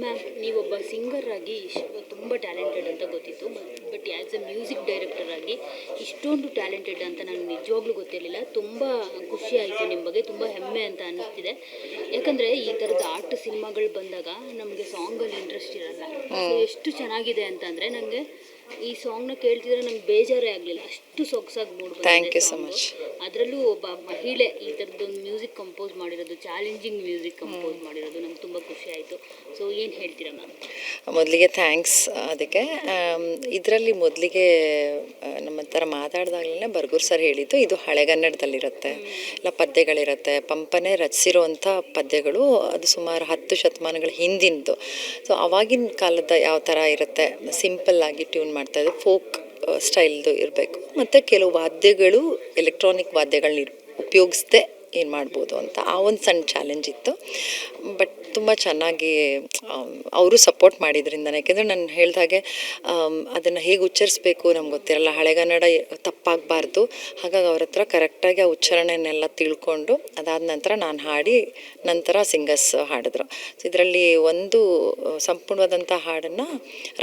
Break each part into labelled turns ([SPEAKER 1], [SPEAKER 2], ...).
[SPEAKER 1] Ma'am, ನೀವೊಬ್ಬ singer ಆಗಿ ತುಂಬ talented ಅಂತ ಗೊತ್ತಿತ್ತು. But as A music director ಆಗಿ ಇಷ್ಟೊಂದು ಟ್ಯಾಲೆಂಟೆಡ್ ಅಂತ ನನಗೆ ನಿಜವಾಗ್ಲೂ ಗೊತ್ತಿರಲಿಲ್ಲ. ತುಂಬ ಖುಷಿ ಆಯಿತು, ನಿಮ್ಮ ಬಗ್ಗೆ ತುಂಬ ಹೆಮ್ಮೆ ಅಂತ ಅನ್ನಿಸ್ತಿದೆ. ಯಾಕಂದರೆ ಈ ಥರದ ಆರ್ಟ್ ಸಿನಿಮಾಗಳು ಬಂದಾಗ ನಮಗೆ ಸಾಂಗಲ್ಲಿ ಇಂಟ್ರೆಸ್ಟ್ ಇರಲ್ಲ. ಸೊ ಎಷ್ಟು ಚೆನ್ನಾಗಿದೆ ಅಂತಂದರೆ ನನಗೆ ಈ ಸಾಂಗ್ನ ಕೇಳ್ತಿದ್ರೆ ನಂಗೆ ಬೇಜಾರೇ ಆಗಲಿಲ್ಲ, ಅಷ್ಟು ಸೊಗಸಾಗಿ ಮೂಡ್
[SPEAKER 2] ಥ್ಯಾಂಕ್ ಯು
[SPEAKER 1] ಬಂದಿದೆ
[SPEAKER 2] ಸೊ
[SPEAKER 1] ಸಾಂಗು.
[SPEAKER 2] ಮಚ್.
[SPEAKER 1] ಅದರಲ್ಲೂ ಒಬ್ಬ ಮಹಿಳೆ ಈ ಥರದ್ದೊಂದು ಮ್ಯೂಸಿಕ್ ಕಂಪೋಸ್ ಮಾಡಿರೋದು, ಚಾಲೆಂಜಿಂಗ್ ಮ್ಯೂಸಿಕ್ ಕಂಪೋಸ್ ಮಾಡಿರೋದು ನಂಗೆ ತುಂಬ ಖುಷಿ ಆಯಿತು. ಸೊ ಏನು ಹೇಳ್ತೀರಾ ಮ್ಯಾಮ್?
[SPEAKER 2] ಮೊದಲಿಗೆ ಥ್ಯಾಂಕ್ಸ್. ಅದಕ್ಕೆ ಇದರಲ್ಲಿ ಮೊದಲಿಗೆ ನಮ್ಮ ಥರ ಮಾತಾಡಿದಾಗಲೇ ಬರ್ಗೂರು ಸರ್ ಹೇಳಿದ್ದು, ಇದು ಹಳೆಗನ್ನಡದಲ್ಲಿರುತ್ತೆ, ಇಲ್ಲ ಪದ್ಯಗಳಿರುತ್ತೆ, ಪಂಪನೆ ರಚಿಸಿರುವಂಥ ಪದ್ಯಗಳು. ಅದು ಸುಮಾರು 10 ಶತಮಾನಗಳ ಹಿಂದಿಂದು. ಸೊ ಆವಾಗಿನ ಕಾಲದ ಯಾವ ಥರ ಇರುತ್ತೆ, ಸಿಂಪಲ್ಲಾಗಿ ಟ್ಯೂನ್ ಮಾಡ್ತಾಯಿದ್ದು, ಫೋಕ್ ಸ್ಟೈಲ್ದು ಇರಬೇಕು. ಮತ್ತು ಕೆಲವು ವಾದ್ಯಗಳು ಎಲೆಕ್ಟ್ರಾನಿಕ್ ವಾದ್ಯಗಳನ್ನ ಉಪಯೋಗಿಸ್ದೆ ಏನು ಮಾಡ್ಬೋದು ಅಂತ ಆ ಒಂದು ಸಣ್ಣ ಚಾಲೆಂಜ್ ಇತ್ತು. ಬಟ್ ತುಂಬ ಚೆನ್ನಾಗಿ ಅವರು ಸಪೋರ್ಟ್ ಮಾಡಿದ್ರಿಂದನೇ. ಯಾಕೆಂದರೆ ನಾನು ಹೇಳಿದಾಗೆ ಅದನ್ನು ಹೇಗೆ ಉಚ್ಚರಿಸ್ಬೇಕು ನಮ್ಗೆ ಗೊತ್ತಿರಲ್ಲ, ಹಳೆಗನ್ನಡ ತಪ್ಪಾಗಬಾರ್ದು. ಹಾಗಾಗಿ ಅವ್ರ ಹತ್ರ ಕರೆಕ್ಟಾಗಿ ಆ ಉಚ್ಚಾರಣೆನೆಲ್ಲ ತಿಳ್ಕೊಂಡು ಅದಾದ ನಂತರ ನಾನು ಹಾಡಿ ನಂತರ ಸಿಂಗರ್ಸ್ ಹಾಡಿದ್ರು. ಸೊ ಇದರಲ್ಲಿ ಒಂದು ಸಂಪೂರ್ಣವಾದಂಥ ಹಾಡನ್ನು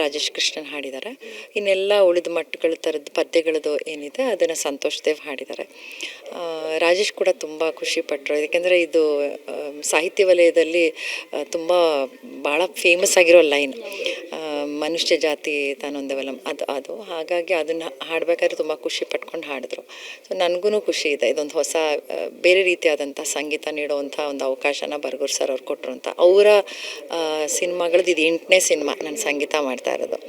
[SPEAKER 2] ರಾಜೇಶ್ ಕೃಷ್ಣನ್ ಹಾಡಿದ್ದಾರೆ. ಇನ್ನೆಲ್ಲ ಉಳಿದ ಮಟ್ಟಗಳ ಥರದ್ದು ಪದ್ಯಗಳದ್ದು ಏನಿದೆ ಅದನ್ನು ಸಂತೋಷ್ ದೇವ್ ಹಾಡಿದ್ದಾರೆ. ರಾಜೇಶ್ ಕೂಡ ತುಂಬ ಖುಷಿಪಟ್ಟರು, ಏಕೆಂದರೆ ಇದು ಸಾಹಿತ್ಯ ವಲಯದಲ್ಲಿ ತುಂಬ ಭಾಳ ಫೇಮಸ್ ಆಗಿರೋ ಲೈನ್, ಮನುಷ್ಯ ಜಾತಿ ತಾನೊಂದೇವಲ್ಲ, ಅದು ಹಾಗಾಗಿ ಅದನ್ನು ಹಾಡಬೇಕಾದ್ರೆ ತುಂಬ ಖುಷಿ ಪಟ್ಕೊಂಡು ಹಾಡಿದ್ರು. ಸೊ ನನಗೂ ಖುಷಿ ಇದೆ, ಇದೊಂದು ಹೊಸ ಬೇರೆ ರೀತಿಯಾದಂಥ ಸಂಗೀತ ನೀಡುವಂಥ ಒಂದು ಅವಕಾಶನ ಬರ್ಗೂರು ಸರ್ ಅವ್ರು ಕೊಟ್ಟರು ಅಂತ. ಅವರ ಸಿನಿಮಾಗಳದ್ದು ಇದು 8ನೇ ಸಿನಿಮಾ ನಾನು ಸಂಗೀತ ಮಾಡ್ತಾ ಇರೋದು.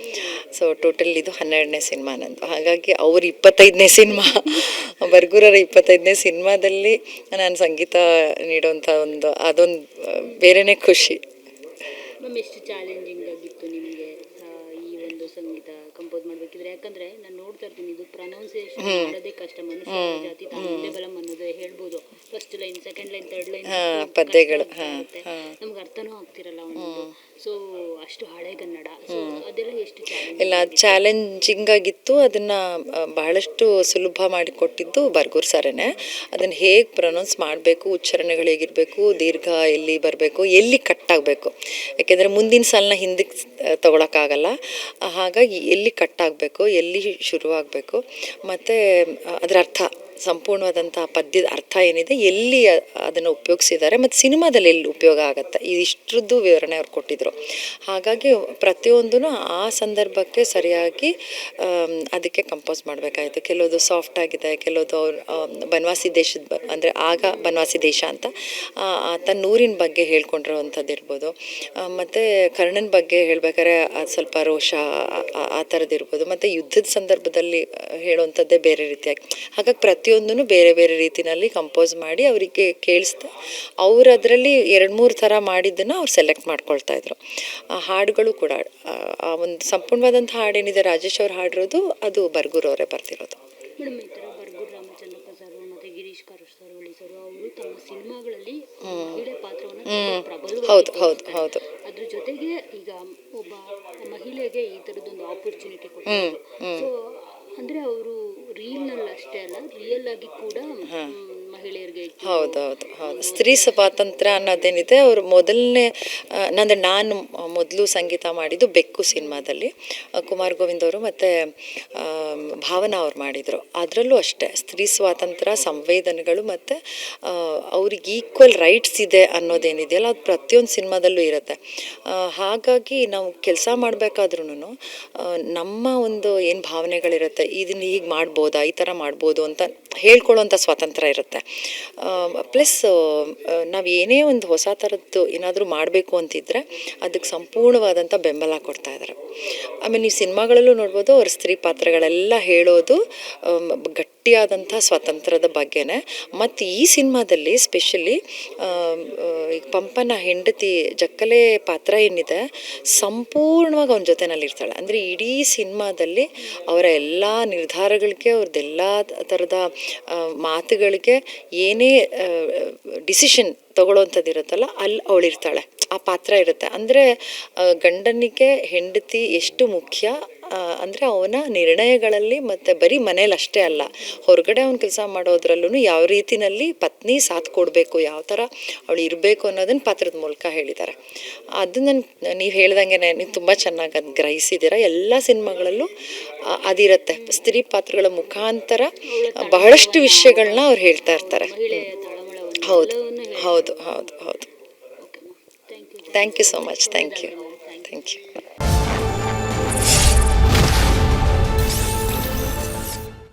[SPEAKER 2] ಸೊ ಟೋಟಲ್ ಇದು 12ನೇ ಸಿನಿಮಾ ನಂದು. ಹಾಗಾಗಿ ಅವ್ರ 25ನೇ ಸಿನಿಮಾ, ಬರ್ಗೂರರ 25ನೇ ಸಿನಿಮಾದಲ್ಲಿ ನಾನು ಸಂಗೀತ ನೀಡುವಂಥ ಅದೊಂದು ಬೇರೆಯೇ ಖುಷಿ.
[SPEAKER 1] ಮ್ಯಾಮ್, ಎಷ್ಟು ಚಾಲೆಂಜಿಂಗ್ ಆಗಿತ್ತು ನಿಮಗೆ ಈ ಒಂದು ಸಂಗೀತ ಕಂಪೋಸ್ ಮಾಡಬೇಕಿದ್ರೆ? ಯಾಕಂದರೆ ನಾನು ನೋಡ್ತಾ ಇರ್ತೀನಿ, ಇದು ಪ್ರೊನೌನ್ಸಿಯೇಷನ್ ಮಾಡೋದೇ ಕಷ್ಟ. ಮನುಷ್ಯ ಜಾತಿ ತಾನೇ ಬಲಂ ಅನ್ನೋದು ಹೇಳ್ಬೋದು, first line, second line, third line
[SPEAKER 2] ಪದ್ಯಗಳು
[SPEAKER 1] ನಮ್ಗೆ ಅರ್ಥನೂ ಆಗ್ತಿರಲ್ಲ ಒಂದು. ಸೊ ಅಷ್ಟು ಹಳೆಗನ್ನಡ, ಸೊ ಅದೆಲ್ಲ ಎಷ್ಟು ಚಾಲೆಂಜ್?
[SPEAKER 2] ಇಲ್ಲ, ಅದು ಚಾಲೆಂಜಿಂಗ್ ಆಗಿತ್ತು. ಅದನ್ನು ಬಹಳಷ್ಟು ಸುಲಭ ಮಾಡಿಕೊಟ್ಟಿದ್ದು ಬರ್ಗೂರು ಸರೇ. ಅದನ್ನು ಹೇಗೆ ಪ್ರೊನೌನ್ಸ್ ಮಾಡಬೇಕು, ಉಚ್ಚಾರಣೆಗಳು ಹೇಗಿರಬೇಕು, ದೀರ್ಘ ಎಲ್ಲಿ ಬರಬೇಕು, ಎಲ್ಲಿ ಕಟ್ಟಾಗಬೇಕು. ಯಾಕೆಂದರೆ ಮುಂದಿನ ಸಾಲನ್ನ ಹಿಂದಕ್ಕೆ ತೊಗೊಳಕ್ಕಾಗಲ್ಲ. ಹಾಗಾಗಿ ಎಲ್ಲಿ ಕಟ್ಟಾಗಬೇಕು, ಎಲ್ಲಿ ಶುರುವಾಗಬೇಕು, ಮತ್ತು ಅದರ ಅರ್ಥ, ಸಂಪೂರ್ಣವಾದಂಥ ಪದ್ಯದ ಅರ್ಥ ಏನಿದೆ, ಎಲ್ಲಿ ಅದನ್ನು ಉಪಯೋಗಿಸಿದ್ದಾರೆ, ಮತ್ತು ಸಿನಿಮಾದಲ್ಲಿ ಎಲ್ಲಿ ಉಪಯೋಗ ಆಗುತ್ತೆ, ಇದಿಷ್ಟರದ್ದು ವಿವರಣೆ ಅವ್ರು ಕೊಟ್ಟಿದ್ದರು. ಹಾಗಾಗಿ ಪ್ರತಿಯೊಂದೂ ಆ ಸಂದರ್ಭಕ್ಕೆ ಸರಿಯಾಗಿ ಅದಕ್ಕೆ ಕಂಪೋಸ್ ಮಾಡಬೇಕಾಯಿತು. ಕೆಲವೊಂದು ಸಾಫ್ಟ್ ಆಗಿದೆ, ಕೆಲವೊಂದು ಅವ್ರು ಬನವಾಸಿ ದೇಶದ ಅಂದರೆ ಆಗ ಬನವಾಸಿ ದೇಶ ಅಂತ ಆತ ನೂರಿನ ಬಗ್ಗೆ ಹೇಳ್ಕೊಂಡಿರೋವಂಥದ್ದು ಇರ್ಬೋದು. ಮತ್ತು ಕರ್ಣನ ಬಗ್ಗೆ ಹೇಳ್ಬೇಕಾದ್ರೆ ಅದು ಸ್ವಲ್ಪ ರೋಷ ಆ ಥರದ್ದು ಇರ್ಬೋದು. ಮತ್ತು ಯುದ್ಧದ ಸಂದರ್ಭದಲ್ಲಿ ಹೇಳುವಂಥದ್ದೇ ಬೇರೆ ರೀತಿಯಾಗಿ. ಹಾಗಾಗಿ ಪ್ರತಿಯೊಂದೂ ಬೇರೆ ಬೇರೆ ರೀತಿಯಲ್ಲಿ ಕಂಪೋಸ್ ಮಾಡಿ ಅವರಿಗೆ ಕೇಳಿಸ್ದೆ. ಅವ್ರು ಅದರಲ್ಲಿ 2-3 ಥರ ಮಾಡಿದ್ದನ್ನು ಅವ್ರು ಸೆಲೆಕ್ಟ್ ಮಾಡ್ಕೊಳ್ತಾಯಿದ್ರು. ಹಾಡುಗಳು ಕೂಡ ಆ ಒಂದು ಸಂಪೂರ್ಣವಾದಂಥ ಹಾಡೇನಿದೆ ರಾಜೇಶ್ ಅವ್ರು ಹಾಡಿರೋದು, ಅದು ಬರ್ಗೂರು ಅವರೇ ಬರ್ತಿರೋದು.
[SPEAKER 1] ಮೇಡಮ್, ಈ ಥರ ಬರ್ಗೂರು ರಾಮಚಂದ್ರಪ್ಪ ಸರ್ ಮತ್ತು ಗಿರೀಶ್ ಕಾರೋಳಿ ಸರ್ ಅವರು ತಮ್ಮ ಸಿನಿಮಾಗಳಲ್ಲಿ ಮಹಿಳೆ ಪಾತ್ರವನ್ನು ಪ್ರಬಲವಾಗಿ, ಅದ್ರ ಜೊತೆಗೆ ಈಗ ಒಬ್ಬ ಮಹಿಳೆಗೆ ಈ ಥರದ್ದೊಂದು ಆಪರ್ಚುನಿಟಿ ಕೊಡ್ತಾರೆ. ಸೊ ಅಂದರೆ ಅವರು ರೀಲ್ನಲ್ಲಿ ಅಷ್ಟೇ ಅಲ್ಲ, ರಿಯಲ್ ಆಗಿ ಕೂಡ ಮಹಿಳೆಯರಿಗೆ
[SPEAKER 2] ಹೌದು. ಸ್ತ್ರೀ ಸ್ವಾತಂತ್ರ್ಯ ಅನ್ನೋದೇನಿದೆ, ಅವರು ಮೊದಲನೇ ಅಂದರೆ ನಾನು ಮೊದಲು ಸಂಗೀತ ಮಾಡಿದ್ದು ಬೆಕ್ಕು ಸಿನಿಮಾದಲ್ಲಿ ಕುಮಾರ್ ಗೋವಿಂದ್ ಅವರು ಮತ್ತು ಭಾವನಾ ಅವ್ರು ಮಾಡಿದರು. ಅದರಲ್ಲೂ ಅಷ್ಟೇ ಸ್ತ್ರೀ ಸ್ವಾತಂತ್ರ್ಯ, ಸಂವೇದನೆಗಳು ಮತ್ತು ಅವ್ರಿಗೆ ಈಕ್ವಲ್ ರೈಟ್ಸ್ ಇದೆ ಅನ್ನೋದೇನಿದೆಯಲ್ಲ, ಅದು ಪ್ರತಿಯೊಂದು ಸಿನಿಮಾದಲ್ಲೂ ಇರುತ್ತೆ. ಹಾಗಾಗಿ ನಾವು ಕೆಲಸ ಮಾಡಬೇಕಾದ್ರೂ ನಮ್ಮ ಒಂದು ಏನು ಭಾವನೆಗಳಿರುತ್ತೆ, ಇದನ್ನು ಹೀಗೆ ಮಾಡ್ಬೋದಾ, ಈ ಥರ ಮಾಡ್ಬೋದು ಅಂತ ಹೇಳ್ಕೊಳ್ಳೋವಂಥ ಸ್ವಾತಂತ್ರ್ಯ ಇರುತ್ತೆ. ಪ್ಲಸ್ ನಾವು ಏನೇ ಒಂದು ಹೊಸ ಥರದ್ದು ಏನಾದರೂ ಮಾಡಬೇಕು ಅಂತಿದ್ರೆ ಅದಕ್ಕೆ ಸಂಪೂರ್ಣವಾದಂಥ ಬೆಂಬಲ ಕೊಡ್ತಾಯಿದ್ದಾರೆ. ಆಮೇಲೆ ನೀವು ಸಿನಿಮಾಗಳಲ್ಲೂ ನೋಡ್ಬೋದು, ಅವ್ರ ಸ್ತ್ರೀ ಪಾತ್ರಗಳೆಲ್ಲ ಹೇಳೋದು ಗಟ್ಟಿಯಾದಂಥ ಸ್ವಾತಂತ್ರ್ಯದ ಬಗ್ಗೆನೇ. ಮತ್ತು ಈ ಸಿನಿಮಾದಲ್ಲಿ ಸ್ಪೆಷಲಿ ಈಗ ಪಂಪನ ಹೆಂಡತಿ ಜಕ್ಕಲೆ ಪಾತ್ರ ಏನಿದೆ, ಸಂಪೂರ್ಣವಾಗಿ ಅವನ ಜೊತೆನಲ್ಲಿ ಇರ್ತಾಳೆ. ಅಂದರೆ ಇಡೀ ಸಿನಿಮಾದಲ್ಲಿ ಅವರ ಎಲ್ಲ ನಿರ್ಧಾರಗಳಿಗೆ, ಅವ್ರದ್ದೆಲ್ಲ ಥರದ ಮಾತುಗಳಿಗೆ, ಏನೇ ಡಿಸಿಷನ್ ತಗೊಳ್ಳೋವಂಥದ್ದು ಇರುತ್ತಲ್ಲ, ಅಲ್ಲಿ ಅವಳಿರ್ತಾಳೆ, ಆ ಪಾತ್ರ ಇರುತ್ತೆ. ಅಂದರೆ ಗಂಡನಿಗೆ ಹೆಂಡತಿ ಎಷ್ಟು ಮುಖ್ಯ ಅಂದರೆ ಅವನ ನಿರ್ಣಯಗಳಲ್ಲಿ ಮತ್ತು ಬರೀ ಮನೇಲಿ ಅಷ್ಟೇ ಅಲ್ಲ, ಹೊರಗಡೆ ಅವ್ನು ಕೆಲಸ ಮಾಡೋದ್ರಲ್ಲೂ ಯಾವ ರೀತಿಯಲ್ಲಿ ಪತ್ನಿ ಸಾಥ್ ಕೊಡಬೇಕು, ಯಾವ ಥರ ಅವಳು ಇರಬೇಕು ಅನ್ನೋದನ್ನು ಪಾತ್ರದ ಮೂಲಕ ಹೇಳಿದ್ದಾರೆ. ಅದನ್ನು ನೀವು ಹೇಳ್ದಂಗೆ ನೀವು ತುಂಬ ಚೆನ್ನಾಗಿ ಅದು ಗ್ರಹಿಸಿದ್ದೀರ. ಎಲ್ಲ ಸಿನಿಮಾಗಳಲ್ಲೂ ಅದಿರುತ್ತೆ, ಸ್ತ್ರೀ ಪಾತ್ರಗಳ ಮುಖಾಂತರ ಬಹಳಷ್ಟು ವಿಷಯಗಳನ್ನ ಅವ್ರು ಹೇಳ್ತಾ ಇರ್ತಾರೆ.
[SPEAKER 1] ಮಹಿಳೆಯ ತಳಮಳವನ್ನು
[SPEAKER 2] ಹೌದು
[SPEAKER 1] ಎಲ್ಲವನ್ನೂ
[SPEAKER 2] ಹೌದು ಹೌದು ಹೌದು.
[SPEAKER 1] Thank you
[SPEAKER 2] thank you so much. Thank you.